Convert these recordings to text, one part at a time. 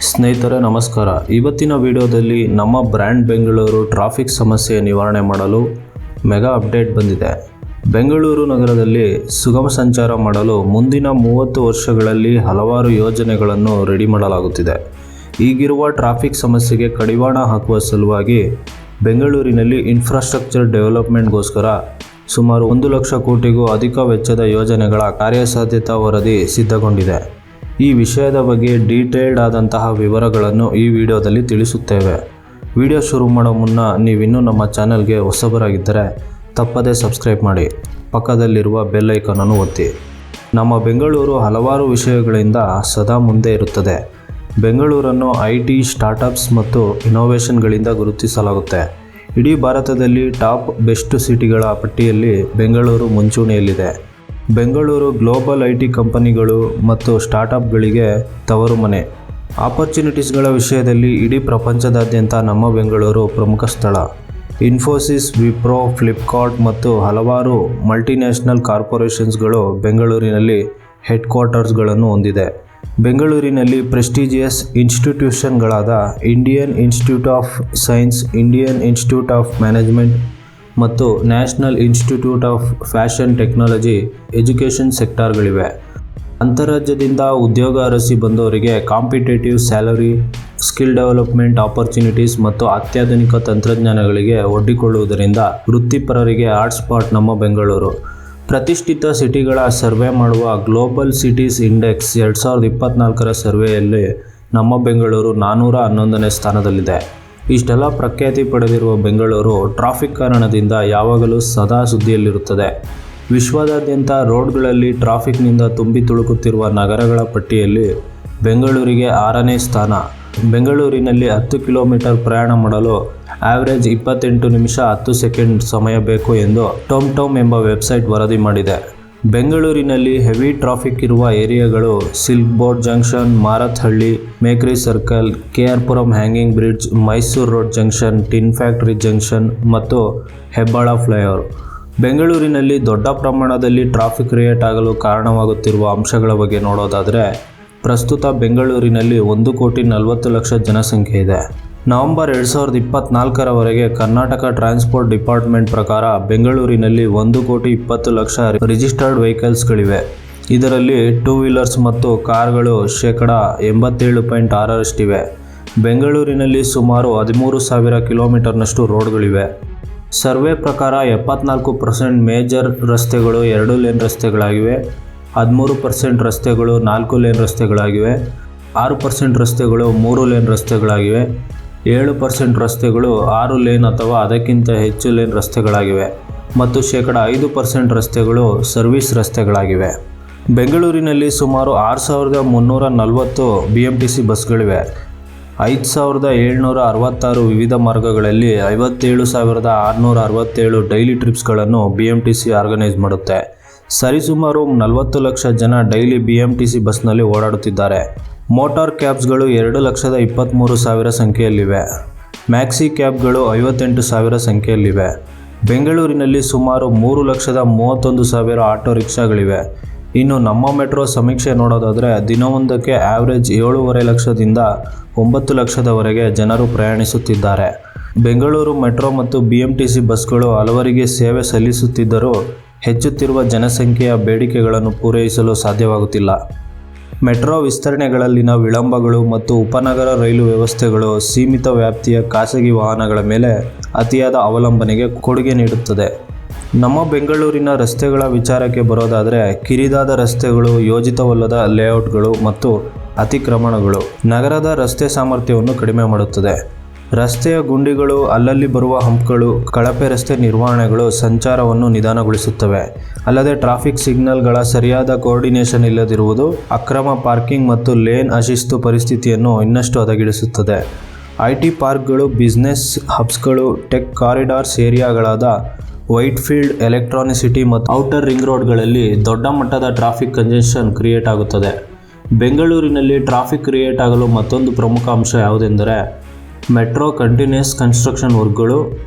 ಸ್ನೇಹಿತರೆ ನಮಸ್ಕಾರ. ಇವತ್ತಿನ ವಿಡಿಯೋದಲ್ಲಿ ನಮ್ಮ ಬ್ರ್ಯಾಂಡ್ ಬೆಂಗಳೂರು ಟ್ರಾಫಿಕ್ ಸಮಸ್ಯೆ ನಿವಾರಣೆ ಮಾಡಲು ಮೆಗಾ ಅಪ್ಡೇಟ್ ಬಂದಿದೆ. ಬೆಂಗಳೂರು ನಗರದಲ್ಲಿ ಸುಗಮ ಸಂಚಾರ ಮಾಡಲು ಮುಂದಿನ 30 ವರ್ಷಗಳಲ್ಲಿ ಹಲವಾರು ಯೋಜನೆಗಳನ್ನು ರೆಡಿ ಮಾಡಲಾಗುತ್ತಿದೆ. ಈಗಿರುವ ಟ್ರಾಫಿಕ್ ಸಮಸ್ಯೆಗೆ ಕಡಿವಾಣ ಹಾಕುವ ಸಲುವಾಗಿ ಬೆಂಗಳೂರಿನಲ್ಲಿ ಇನ್ಫ್ರಾಸ್ಟ್ರಕ್ಚರ್ ಡೆವಲಪ್ಮೆಂಟ್ಗೋಸ್ಕರ ಸುಮಾರು 1 ಲಕ್ಷ ಕೋಟಿಗೂ ಅಧಿಕ ವೆಚ್ಚದ ಯೋಜನೆಗಳ ಕಾರ್ಯಸಾಧ್ಯತಾ ವರದಿ ಸಿದ್ಧಗೊಂಡಿದೆ. ಈ ವಿಷಯದ ಬಗ್ಗೆ ಡೀಟೇಲ್ಡ್ ಆದಂತಹ ವಿವರಗಳನ್ನು ಈ ವಿಡಿಯೋದಲ್ಲಿ ತಿಳಿಸುತ್ತೇವೆ. ವಿಡಿಯೋ ಶುರು ಮಾಡೋ ಮುನ್ನ ನೀವಿನ್ನೂ ನಮ್ಮ ಚಾನಲ್ಗೆ ಹೊಸಬರಾಗಿದ್ದರೆ ತಪ್ಪದೇ ಸಬ್ಸ್ಕ್ರೈಬ್ ಮಾಡಿ, ಪಕ್ಕದಲ್ಲಿರುವ ಬೆಲ್ ಐಕಾನನ್ನು ಒತ್ತಿ. ನಮ್ಮ ಬೆಂಗಳೂರು ಹಲವಾರು ವಿಷಯಗಳಿಂದ ಸದಾ ಮುಂದೆ ಇರುತ್ತದೆ. ಬೆಂಗಳೂರನ್ನು IT ಸ್ಟಾರ್ಟಪ್ಸ್ ಮತ್ತು ಇನೋವೇಷನ್ಗಳಿಂದ ಗುರುತಿಸಲಾಗುತ್ತೆ. ಇಡೀ ಭಾರತದಲ್ಲಿ ಟಾಪ್ ಬೆಸ್ಟ್ ಸಿಟಿಗಳ ಪಟ್ಟಿಯಲ್ಲಿ ಬೆಂಗಳೂರು ಮುಂಚೂಣಿಯಲ್ಲಿದೆ. ಬೆಂಗಳೂರು ಗ್ಲೋಬಲ್ IT ಕಂಪನಿಗಳು ಮತ್ತು ಸ್ಟಾರ್ಟಪ್ಗಳಿಗೆ ತವರು ಮನೆ. ಆಪರ್ಚುನಿಟೀಸ್ಗಳ ವಿಷಯದಲ್ಲಿ ಇಡೀ ಪ್ರಪಂಚದಾದ್ಯಂತ ನಮ್ಮ ಬೆಂಗಳೂರು ಪ್ರಮುಖ ಸ್ಥಳ. ಇನ್ಫೋಸಿಸ್, ವಿಪ್ರೋ, ಫ್ಲಿಪ್ಕಾರ್ಟ್ ಮತ್ತು ಹಲವಾರು ಮಲ್ಟಿನ್ಯಾಷನಲ್ ಕಾರ್ಪೊರೇಷನ್ಸ್ಗಳು ಬೆಂಗಳೂರಿನಲ್ಲಿ ಹೆಡ್ ಕ್ವಾರ್ಟರ್ಸ್ಗಳನ್ನು ಹೊಂದಿದೆ. ಬೆಂಗಳೂರಿನಲ್ಲಿ ಪ್ರೆಸ್ಟೀಜಿಯಸ್ ಇನ್ಸ್ಟಿಟ್ಯೂಷನ್ಗಳಾದ Indian Institute of Science, Indian Institute of Management ಮತ್ತು National Institute of Fashion Technology education ಸೆಕ್ಟಾರ್ಗಳಿವೆ. ಅಂತರ್ರಾಜ್ಯದಿಂದ ಉದ್ಯೋಗ ಅರಸಿ ಬಂದವರಿಗೆ competitive salary, skill development opportunities ಮತ್ತು ಅತ್ಯಾಧುನಿಕ ತಂತ್ರಜ್ಞಾನಗಳಿಗೆ ಒಡ್ಡಿಕೊಳ್ಳುವುದರಿಂದ ವೃತ್ತಿಪರರಿಗೆ ಹಾಟ್ ಸ್ಪಾಟ್ ನಮ್ಮ ಬೆಂಗಳೂರು. ಪ್ರತಿಷ್ಠಿತ ಸಿಟಿಗಳ ಸರ್ವೆ ಮಾಡುವ ಗ್ಲೋಬಲ್ ಸಿಟೀಸ್ ಇಂಡೆಕ್ಸ್ 2024ರ ಸರ್ವೆಯಲ್ಲಿ ನಮ್ಮ ಬೆಂಗಳೂರು 411ನೇ ಸ್ಥಾನದಲ್ಲಿದೆ. ಇಷ್ಟೆಲ್ಲ ಪ್ರಖ್ಯಾತಿ ಪಡೆದಿರುವ ಬೆಂಗಳೂರು ಟ್ರಾಫಿಕ್ ಕಾರಣದಿಂದ ಯಾವಾಗಲೂ ಸದಾ ಸುದ್ದಿಯಲ್ಲಿರುತ್ತದೆ. ವಿಶ್ವದಾದ್ಯಂತ ರೋಡ್ಗಳಲ್ಲಿ ಟ್ರಾಫಿಕ್ನಿಂದ ತುಂಬಿ ತುಳುಕುತ್ತಿರುವ ನಗರಗಳ ಪಟ್ಟಿಯಲ್ಲಿ ಬೆಂಗಳೂರಿಗೆ 6ನೇ ಸ್ಥಾನ. ಬೆಂಗಳೂರಿನಲ್ಲಿ 10 ಕಿಲೋಮೀಟರ್ ಪ್ರಯಾಣ ಮಾಡಲು ಆವ್ರೇಜ್ 28 ನಿಮಿಷ 10 ಸೆಕೆಂಡ್ ಸಮಯ ಬೇಕು ಎಂದು ಟೋಮ್ ಎಂಬ ವೆಬ್ಸೈಟ್ ವರದಿ ಮಾಡಿದೆ. ಬೆಂಗಳೂರಿನಲ್ಲಿ ಹೆವಿ ಟ್ರಾಫಿಕ್ ಇರುವ ಏರಿಯಾಗಳು silk board junction, Marathahalli, Mekhri circle, KR Puram hanging bridge, Mysuru road junction, tin factory junction ಮತ್ತು ಹೆಬ್ಬಾಳ ಫ್ಲೈಓವರ್. ಬೆಂಗಳೂರಿನಲ್ಲಿ ದೊಡ್ಡ ಪ್ರಮಾಣದಲ್ಲಿ ಟ್ರಾಫಿಕ್ ಕ್ರಿಯೇಟ್ ಆಗಲು ಕಾರಣವಾಗುತ್ತಿರುವ ಅಂಶಗಳ ಬಗ್ಗೆ ನೋಡೋದಾದರೆ, ಪ್ರಸ್ತುತ ಬೆಂಗಳೂರಿನಲ್ಲಿ 1,40,00,000 ಜನಸಂಖ್ಯೆ ಇದೆ. ನವೆಂಬರ್ 2024ರವರೆಗೆ ಕರ್ನಾಟಕ ಟ್ರಾನ್ಸ್ಪೋರ್ಟ್ ಡಿಪಾರ್ಟ್ಮೆಂಟ್ ಪ್ರಕಾರ ಬೆಂಗಳೂರಿನಲ್ಲಿ 1,20,00,000 ರಿಜಿಸ್ಟರ್ಡ್ ವೆಹಿಕಲ್ಸ್ಗಳಿವೆ. ಇದರಲ್ಲಿ 2 ವೀಲರ್ಸ್ ಮತ್ತು ಕಾರ್ಗಳು 87.6%. ಬೆಂಗಳೂರಿನಲ್ಲಿ ಸುಮಾರು 13,000 ಕಿಲೋಮೀಟರ್ನಷ್ಟು ರೋಡ್ಗಳಿವೆ. ಸರ್ವೆ ಪ್ರಕಾರ 74% ಮೇಜರ್ ರಸ್ತೆಗಳು 2 ಲೇನ್ ರಸ್ತೆಗಳಾಗಿವೆ, 13% ರಸ್ತೆಗಳು 4 ಲೇನ್ ರಸ್ತೆಗಳಾಗಿವೆ, 6% ರಸ್ತೆಗಳು 3 ಲೇನ್ ರಸ್ತೆಗಳಾಗಿವೆ, 7% ರಸ್ತೆಗಳು 6 ಲೇನ್ ಅಥವಾ ಅದಕ್ಕಿಂತ ಹೆಚ್ಚು ಲೇನ್ ರಸ್ತೆಗಳಾಗಿವೆ ಮತ್ತು 5% ರಸ್ತೆಗಳು ಸರ್ವಿಸ್ ರಸ್ತೆಗಳಾಗಿವೆ. ಬೆಂಗಳೂರಿನಲ್ಲಿ ಸುಮಾರು 6,340 BMTC ಬಸ್ಗಳಿವೆ. 5,766 ವಿವಿಧ ಮಾರ್ಗಗಳಲ್ಲಿ 57,667 ಡೈಲಿ ಟ್ರಿಪ್ಸ್ಗಳನ್ನು BMTC ಆರ್ಗನೈಸ್ ಮಾಡುತ್ತೆ. ಸರಿಸುಮಾರು 40 ಲಕ್ಷ ಜನ ಡೈಲಿ BMTC ಬಸ್ನಲ್ಲಿ ಓಡಾಡುತ್ತಿದ್ದಾರೆ. ಮೋಟಾರ್ ಕ್ಯಾಬ್ಸ್ಗಳು 2,23,000 ಸಂಖ್ಯೆಯಲ್ಲಿವೆ. ಮ್ಯಾಕ್ಸಿ ಕ್ಯಾಬ್ಗಳು 58,000 ಸಂಖ್ಯೆಯಲ್ಲಿವೆ. ಬೆಂಗಳೂರಿನಲ್ಲಿ ಸುಮಾರು 3,31,000 ಆಟೋ ರಿಕ್ಷಾಗಳಿವೆ. ಇನ್ನು ನಮ್ಮ ಮೆಟ್ರೋ ಸಮೀಕ್ಷೆ ನೋಡೋದಾದರೆ ದಿನವೊಂದಕ್ಕೆ ಆವ್ರೇಜ್ 7.5 ಲಕ್ಷದಿಂದ 9 ಲಕ್ಷದವರೆಗೆ ಜನರು ಪ್ರಯಾಣಿಸುತ್ತಿದ್ದಾರೆ. ಬೆಂಗಳೂರು ಮೆಟ್ರೋ ಮತ್ತು BMTC ಬಸ್ಗಳು ಹಲವರಿಗೆ ಸೇವೆ ಸಲ್ಲಿಸುತ್ತಿದ್ದರೂ ಹೆಚ್ಚುತ್ತಿರುವ ಜನಸಂಖ್ಯೆಯ ಬೇಡಿಕೆಗಳನ್ನು ಪೂರೈಸಲು ಸಾಧ್ಯವಾಗುತ್ತಿಲ್ಲ. ಮೆಟ್ರೋ ವಿಸ್ತರಣೆಗಳಲ್ಲಿನ ವಿಳಂಬಗಳು ಮತ್ತು ಉಪನಗರ ರೈಲು ವ್ಯವಸ್ಥೆಗಳು ಸೀಮಿತ ವ್ಯಾಪ್ತಿಯ ಖಾಸಗಿ ವಾಹನಗಳ ಮೇಲೆ ಅತಿಯಾದ ಅವಲಂಬನೆಗೆ ಕೊಡುಗೆ ನೀಡುತ್ತದೆ. ನಮ್ಮ ಬೆಂಗಳೂರಿನ ರಸ್ತೆಗಳ ವಿಚಾರಕ್ಕೆ ಬರೋದಾದರೆ ಕಿರಿದಾದ ರಸ್ತೆಗಳು, ಯೋಜಿತವಲ್ಲದ ಲೇಔಟ್ಗಳು ಮತ್ತು ಅತಿಕ್ರಮಣಗಳು ನಗರದ ರಸ್ತೆ ಸಾಮರ್ಥ್ಯವನ್ನು ಕಡಿಮೆ ಮಾಡುತ್ತದೆ. ರಸ್ತೆಯ ಗುಂಡಿಗಳು, ಅಲ್ಲಲ್ಲಿ ಬರುವ ಹಂಪ್ಗಳು, ಕಳಪೆ ರಸ್ತೆ ನಿರ್ವಹಣೆಗಳು ಸಂಚಾರವನ್ನು ನಿಧಾನಗೊಳಿಸುತ್ತವೆ. ಅಲ್ಲದೆ ಟ್ರಾಫಿಕ್ ಸಿಗ್ನಲ್ಗಳ ಸರಿಯಾದ ಕೋಆರ್ಡಿನೇಷನ್ ಇಲ್ಲದಿರುವುದು ಅಕ್ರಮ ಪಾರ್ಕಿಂಗ್ ಮತ್ತು ಲೇನ್ ಅಶಿಸ್ತು ಪರಿಸ್ಥಿತಿಯನ್ನು ಇನ್ನಷ್ಟು ಹದಗೆಡಿಸುತ್ತದೆ. IT ಪಾರ್ಕ್ಗಳು, ಬಿಸ್ನೆಸ್ ಹಬ್ಸ್ಗಳು, ಟೆಕ್ ಕಾರಿಡಾರ್ಸ್ ಏರಿಯಾಗಳಾದ ವೈಟ್ಫೀಲ್ಡ್, ಎಲೆಕ್ಟ್ರಾನಿಸಿಟಿ ಮತ್ತು ಔಟರ್ ರಿಂಗ್ ರೋಡ್ಗಳಲ್ಲಿ ದೊಡ್ಡ ಮಟ್ಟದ ಟ್ರಾಫಿಕ್ ಕಂಜೆಷನ್ ಕ್ರಿಯೇಟ್ ಆಗುತ್ತದೆ. ಬೆಂಗಳೂರಿನಲ್ಲಿ ಟ್ರಾಫಿಕ್ ಕ್ರಿಯೇಟ್ ಆಗಲು ಮತ್ತೊಂದು ಪ್ರಮುಖ ಅಂಶ ಯಾವುದೆಂದರೆ ಮೆಟ್ರೋ ಕಂಟಿನ್ಯೂಸ್ ಕನ್ಸ್ಟ್ರಕ್ಷನ್ ವರ್ಕ್ಗಳು,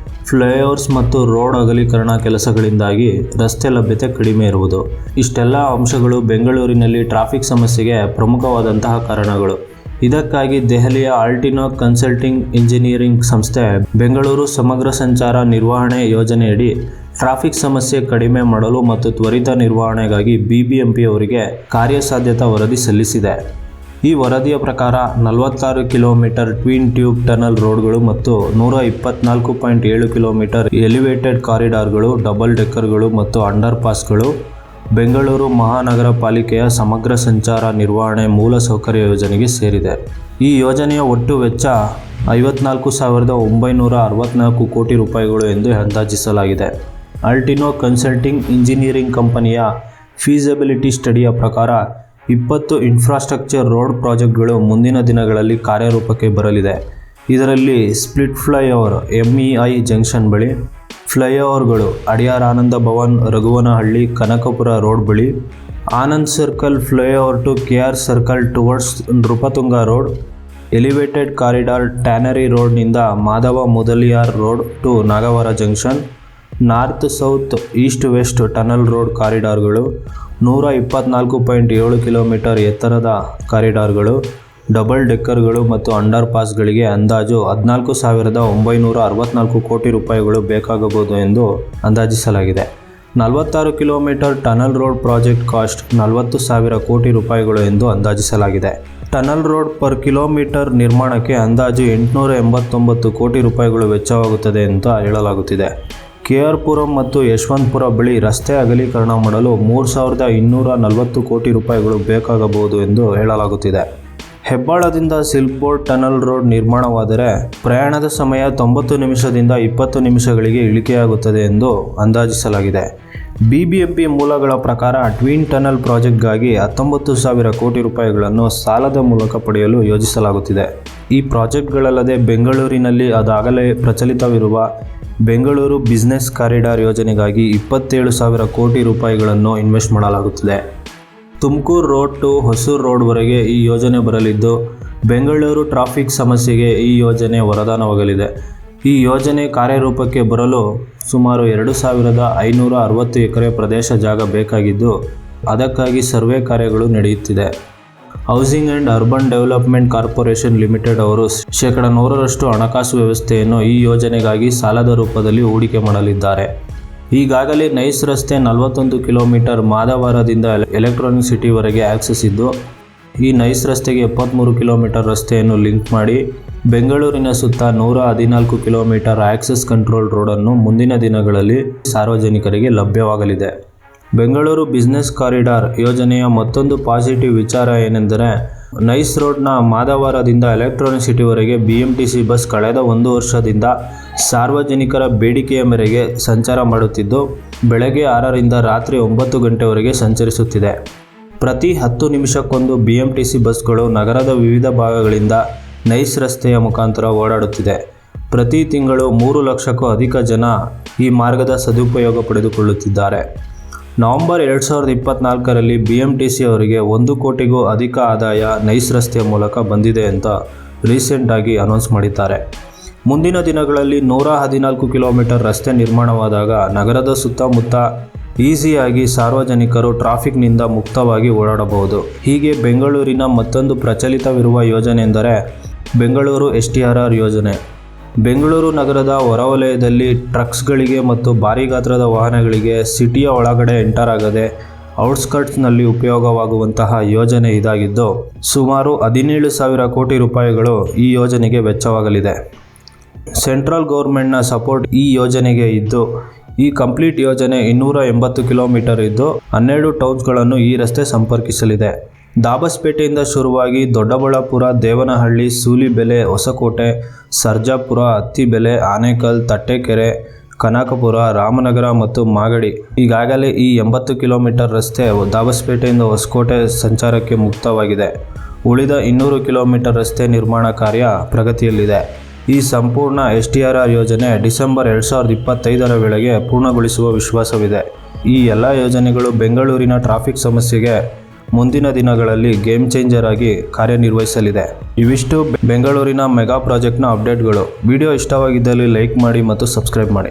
ಫ್ಲೈಓವರ್ಸ್ ಮತ್ತು ರೋಡ್ ಅಗಲೀಕರಣ ಕೆಲಸಗಳಿಂದಾಗಿ ರಸ್ತೆ ಲಭ್ಯತೆ ಕಡಿಮೆ ಇರುವುದು. ಇಷ್ಟೆಲ್ಲ ಅಂಶಗಳು ಬೆಂಗಳೂರಿನಲ್ಲಿ ಟ್ರಾಫಿಕ್ ಸಮಸ್ಯೆಗೆ ಪ್ರಮುಖವಾದಂತಹ ಕಾರಣಗಳು. ಇದಕ್ಕಾಗಿ ದೆಹಲಿಯ ಆಲ್ಟಿನೋ ಕನ್ಸಲ್ಟಿಂಗ್ ಇಂಜಿನಿಯರಿಂಗ್ ಸಂಸ್ಥೆ ಬೆಂಗಳೂರು ಸಮಗ್ರ ಸಂಚಾರ ನಿರ್ವಹಣೆ ಯೋಜನೆಯಡಿ ಟ್ರಾಫಿಕ್ ಸಮಸ್ಯೆ ಕಡಿಮೆ ಮಾಡಲು ಮತ್ತು ತ್ವರಿತ ನಿರ್ವಹಣೆಗಾಗಿ BBMP ಅವರಿಗೆ ಕಾರ್ಯಸಾಧ್ಯತಾ ವರದಿ ಸಲ್ಲಿಸಿದೆ. ಈ ವರದಿಯ ಪ್ರಕಾರ 46 ಕಿಲೋಮೀಟರ್ ಟ್ವಿನ್ ಟ್ಯೂಬ್ ಟನಲ್ ರೋಡ್ಗಳು ಮತ್ತು 124.7 ಕಿಲೋಮೀಟರ್ ಎಲಿವೇಟೆಡ್ ಕಾರಿಡಾರ್ಗಳು, ಡಬಲ್ ಡೆಕ್ಕರ್ಗಳು ಮತ್ತು ಅಂಡರ್ ಪಾಸ್ಗಳು ಬೆಂಗಳೂರು ಮಹಾನಗರ ಪಾಲಿಕೆಯ ಸಮಗ್ರ ಸಂಚಾರ ನಿರ್ವಹಣೆ ಮೂಲಸೌಕರ್ಯ ಯೋಜನೆಗೆ ಸೇರಿದೆ. ಈ ಯೋಜನೆಯ ಒಟ್ಟು ವೆಚ್ಚ 54,964 ಕೋಟಿ ರೂಪಾಯಿಗಳು ಎಂದು ಅಂದಾಜಿಸಲಾಗಿದೆ. ಆಲ್ಟಿನೋ ಕನ್ಸಲ್ಟಿಂಗ್ ಇಂಜಿನಿಯರಿಂಗ್ ಕಂಪನಿಯ ಫೀಸಿಬಿಲಿಟಿ ಸ್ಟಡಿಯ ಪ್ರಕಾರ 20 ಇನ್ಫ್ರಾಸ್ಟ್ರಕ್ಚರ್ ರೋಡ್ ಪ್ರಾಜೆಕ್ಟ್ಗಳು ಮುಂದಿನ ದಿನಗಳಲ್ಲಿ ಕಾರ್ಯರೂಪಕ್ಕೆ ಬರಲಿದೆ. ಇದರಲ್ಲಿ ಸ್ಪ್ಲಿಟ್ ಫ್ಲೈಓವರ್ MEI ಜಂಕ್ಷನ್ ಬಳಿ, ಫ್ಲೈಓವರ್ಗಳು ಅಡಿಯಾರ್ ಆನಂದ ಭವನ್, ರಘುವನಹಳ್ಳಿ, ಕನಕಪುರ ರೋಡ್ ಬಳಿ, Anand circle flyover to KR circle towards Nrupathunga road, elevated corridor tannery ರೋಡ್ನಿಂದ Madhava Mudaliar road to Nagawara junction, north south east west tunnel road ಕಾರಿಡಾರ್ಗಳು, 124.7 ಕಿಲೋಮೀಟರ್ ಎತ್ತರದ ಕಾರಿಡಾರ್ಗಳು, ಡಬಲ್ ಡೆಕ್ಕರ್ಗಳು ಮತ್ತು ಅಂಡರ್ ಪಾಸ್ಗಳಿಗೆ ಅಂದಾಜು 14,964 ಕೋಟಿ ರೂಪಾಯಿಗಳು ಬೇಕಾಗಬಹುದು ಎಂದು ಅಂದಾಜಿಸಲಾಗಿದೆ. 46 kilometre tunnel road project cost 40,000 ಕೋಟಿ ರೂಪಾಯಿಗಳು ಎಂದು ಅಂದಾಜಿಸಲಾಗಿದೆ. ಟನಲ್ ರೋಡ್ ಪರ್ ಕಿಲೋಮೀಟರ್ ನಿರ್ಮಾಣಕ್ಕೆ ಅಂದಾಜು 889 ಕೋಟಿ ರೂಪಾಯಿಗಳು ವೆಚ್ಚವಾಗುತ್ತದೆ ಅಂತ ಹೇಳಲಾಗುತ್ತಿದೆ. KR ಪುರಂ ಮತ್ತು ಯಶವಂತಪುರ ಬಳಿ ರಸ್ತೆ ಅಗಲೀಕರಣ ಮಾಡಲು 3,240 ಕೋಟಿ ರೂಪಾಯಿಗಳು ಬೇಕಾಗಬಹುದು ಎಂದು ಹೇಳಲಾಗುತ್ತಿದೆ. ಹೆಬ್ಬಾಳದಿಂದ ಸಿಲ್ಕ್ ಬೋರ್ಡ್ ಟನಲ್ ರೋಡ್ ನಿರ್ಮಾಣವಾದರೆ ಪ್ರಯಾಣದ ಸಮಯ 90 ನಿಮಿಷದಿಂದ 20 ನಿಮಿಷಗಳಿಗೆ ಇಳಿಕೆಯಾಗುತ್ತದೆ ಎಂದು ಅಂದಾಜಿಸಲಾಗಿದೆ. BBMP ಮೂಲಗಳ ಪ್ರಕಾರ ಟ್ವಿನ್ ಟನಲ್ ಪ್ರಾಜೆಕ್ಟ್ಗಾಗಿ 19,000 ಕೋಟಿ ರೂಪಾಯಿಗಳನ್ನು ಸಾಲದ ಮೂಲಕ ಪಡೆಯಲು ಯೋಜಿಸಲಾಗುತ್ತಿದೆ. ಈ ಪ್ರಾಜೆಕ್ಟ್ಗಳಲ್ಲದೆ ಬೆಂಗಳೂರಿನಲ್ಲಿ ಅದಾಗಲೇ ಪ್ರಚಲಿತವಿರುವ ಬೆಂಗಳೂರು ಬಿಸಿನೆಸ್ ಕಾರಿಡಾರ್ ಯೋಜನೆಗಾಗಿ 27,000 ಕೋಟಿ ರೂಪಾಯಿಗಳನ್ನು ಇನ್ವೆಸ್ಟ್ ಮಾಡಲಾಗುತ್ತಿದೆ. ತುಮಕೂರು ರೋಡ್ ಟು ಹೊಸೂರು ರೋಡ್ವರೆಗೆ ಈ ಯೋಜನೆ ಬರಲಿದ್ದು, ಬೆಂಗಳೂರು ಟ್ರಾಫಿಕ್ ಸಮಸ್ಯೆಗೆ ಈ ಯೋಜನೆ ವರದಾನವಾಗಲಿದೆ. ಈ ಯೋಜನೆ ಕಾರ್ಯರೂಪಕ್ಕೆ ಬರಲು ಸುಮಾರು 2,560 ಎಕರೆ ಪ್ರದೇಶ ಜಾಗ ಬೇಕಾಗಿದ್ದು, ಅದಕ್ಕಾಗಿ ಸರ್ವೆ ಕಾರ್ಯಗಳು ನಡೆಯುತ್ತಿದೆ. Housing and urban development corporation limited ಅವರು 100% ಹಣಕಾಸು ವ್ಯವಸ್ಥೆಯನ್ನು ಈ ಯೋಜನೆಗಾಗಿ ಸಾಲದ ರೂಪದಲ್ಲಿ ಹೂಡಿಕೆ ಮಾಡಲಿದ್ದಾರೆ. ಈಗಾಗಲೇ ನೈಸ್ ರಸ್ತೆ 41 ಕಿಲೋಮೀಟರ್ ಮಾಧವರದಿಂದ ಎಲೆಕ್ಟ್ರಾನಿಕ್ ಸಿಟಿವರೆಗೆ ಆಕ್ಸೆಸ್ ಇದ್ದು, ಈ ನೈಸ್ ರಸ್ತೆಗೆ 73 ಕಿಲೋಮೀಟರ್ ರಸ್ತೆಯನ್ನು ಲಿಂಕ್ ಮಾಡಿ ಬೆಂಗಳೂರಿನ ಸುತ್ತ 114 ಕಿಲೋಮೀಟರ್ ಆಕ್ಸೆಸ್ ಕಂಟ್ರೋಲ್ ರೋಡನ್ನು ಮುಂದಿನ ದಿನಗಳಲ್ಲಿ ಸಾರ್ವಜನಿಕರಿಗೆ ಲಭ್ಯವಾಗಲಿದೆ. ಬೆಂಗಳೂರು ಬಿಸಿನೆಸ್ ಕಾರಿಡಾರ್ ಯೋಜನೆಯ ಮತ್ತೊಂದು ಪಾಸಿಟಿವ್ ವಿಚಾರ ಏನೆಂದರೆ, ನೈಸ್ ರೋಡ್ನ ಮಾಧವರದಿಂದ ಎಲೆಕ್ಟ್ರಾನಿಕ್ ಸಿಟಿವರೆಗೆ BMTC ಬಸ್ ಕಳೆದ 1 ವರ್ಷದಿಂದ ಸಾರ್ವಜನಿಕರ ಬೇಡಿಕೆಯ ಮೇರೆಗೆ ಸಂಚಾರ ಮಾಡುತ್ತಿದ್ದು, ಬೆಳಗ್ಗೆ 6ರಿಂದ ರಾತ್ರಿ 9 ಗಂಟೆವರೆಗೆ ಸಂಚರಿಸುತ್ತಿದೆ. ಪ್ರತಿ 10 ನಿಮಿಷಕ್ಕೊಂದು BMTC ಬಸ್ಗಳು ನಗರದ ವಿವಿಧ ಭಾಗಗಳಿಂದ ನೈಸ್ ರಸ್ತೆಯ ಮುಖಾಂತರ ಓಡಾಡುತ್ತಿದೆ. ಪ್ರತಿ ತಿಂಗಳು 3 ಲಕ್ಷಕ್ಕೂ ಅಧಿಕ ಜನ ಈ ಮಾರ್ಗದ ಸದುಪಯೋಗ ಪಡೆದುಕೊಳ್ಳುತ್ತಿದ್ದಾರೆ. ನವೆಂಬರ್ 2024ರಲ್ಲಿ BMTC ಅವರಿಗೆ 1 ಕೋಟಿಗೂ ಅಧಿಕ ಆದಾಯ ನೈಸ್ ರಸ್ತೆಯ ಮೂಲಕ ಬಂದಿದೆ ಅಂತ ರೀಸೆಂಟ್ ಆಗಿ ಅನೌನ್ಸ್ ಮಾಡಿದ್ದಾರೆ. ಮುಂದಿನ ದಿನಗಳಲ್ಲಿ 114 ಕಿಲೋಮೀಟರ್ ರಸ್ತೆ ನಿರ್ಮಾಣವಾದಾಗ ನಗರದ ಸುತ್ತಮುತ್ತ ಈಸಿಯಾಗಿ ಸಾರ್ವಜನಿಕರು ಟ್ರಾಫಿಕ್ನಿಂದ ಮುಕ್ತವಾಗಿ ಓಡಾಡಬಹುದು. ಹೀಗೆ ಬೆಂಗಳೂರಿನ ಮತ್ತೊಂದು ಪ್ರಚಲಿತವಿರುವ ಯೋಜನೆ ಎಂದರೆ ಬೆಂಗಳೂರು STRR ಯೋಜನೆ. ಬೆಂಗಳೂರು ನಗರದ ಹೊರವಲಯದಲ್ಲಿ ಟ್ರಕ್ಸ್ಗಳಿಗೆ ಮತ್ತು ಭಾರೀ ಗಾತ್ರದ ವಾಹನಗಳಿಗೆ ಸಿಟಿಯ ಒಳಗಡೆ ಎಂಟರ್ ಆಗದೆ ಔಟ್ಸ್ಕರ್ಟ್ಸ್ನಲ್ಲಿ ಉಪಯೋಗವಾಗುವಂತಹ ಯೋಜನೆ ಇದಾಗಿದ್ದು, ಸುಮಾರು 17,000 ಕೋಟಿ ರೂಪಾಯಿಗಳು ಈ ಯೋಜನೆಗೆ ವೆಚ್ಚವಾಗಲಿದೆ. ಸೆಂಟ್ರಲ್ ಗೌರ್ಮೆಂಟ್ನ ಸಪೋರ್ಟ್ ಈ ಯೋಜನೆಗೆ ಇದ್ದು, ಈ ಕಂಪ್ಲೀಟ್ ಯೋಜನೆ 280 ಕಿಲೋಮೀಟರ್ ಇದ್ದು 12 ಟೌನ್ಸ್ಗಳನ್ನು ಈ ರಸ್ತೆ ಸಂಪರ್ಕಿಸಲಿದೆ. ದಾಬಸ್ಪೇಟೆಯಿಂದ ಶುರುವಾಗಿ ದೊಡ್ಡಬಳ್ಳಾಪುರ, ದೇವನಹಳ್ಳಿ, ಸೂಲಿಬೆಲೆ, ಹೊಸಕೋಟೆ, ಸರ್ಜಾಪುರ, ಅತ್ತಿಬೆಲೆ, ಆನೇಕಲ್, ತಟ್ಟೆಕೆರೆ, ಕನಕಪುರ, ರಾಮನಗರ ಮತ್ತು ಮಾಗಡಿ. ಈಗಾಗಲೇ ಈ 80 ಕಿಲೋಮೀಟರ್ ರಸ್ತೆ ದಾಬಸ್ಪೇಟೆಯಿಂದ ಹೊಸಕೋಟೆ ಸಂಚಾರಕ್ಕೆ ಮುಕ್ತವಾಗಿದೆ. ಉಳಿದ 200 ಕಿಲೋಮೀಟರ್ ರಸ್ತೆ ನಿರ್ಮಾಣ ಕಾರ್ಯ ಪ್ರಗತಿಯಲ್ಲಿದೆ. ಈ ಸಂಪೂರ್ಣ STRR ಯೋಜನೆ ಡಿಸೆಂಬರ್ 2025ರ ವೇಳೆಗೆ ಪೂರ್ಣಗೊಳಿಸುವ ವಿಶ್ವಾಸವಿದೆ. ಈ ಎಲ್ಲ ಯೋಜನೆಗಳು ಬೆಂಗಳೂರಿನ ಟ್ರಾಫಿಕ್ ಸಮಸ್ಯೆಗೆ ಮುಂದಿನ ದಿನಗಳಲ್ಲಿ ಗೇಮ್ ಚೇಂಜರ್ ಆಗಿ ಕಾರ್ಯನಿರ್ವಹಿಸಲಿದೆ. ಇವಿಷ್ಟು ಬೆಂಗಳೂರಿನ ಮೆಗಾ ಪ್ರಾಜೆಕ್ಟ್ನ ಅಪ್ಡೇಟ್ಗಳು. ವಿಡಿಯೋ ಇಷ್ಟವಾಗಿದ್ದಲ್ಲಿ ಲೈಕ್ ಮಾಡಿ ಮತ್ತು ಸಬ್ಸ್ಕ್ರೈಬ್ ಮಾಡಿ.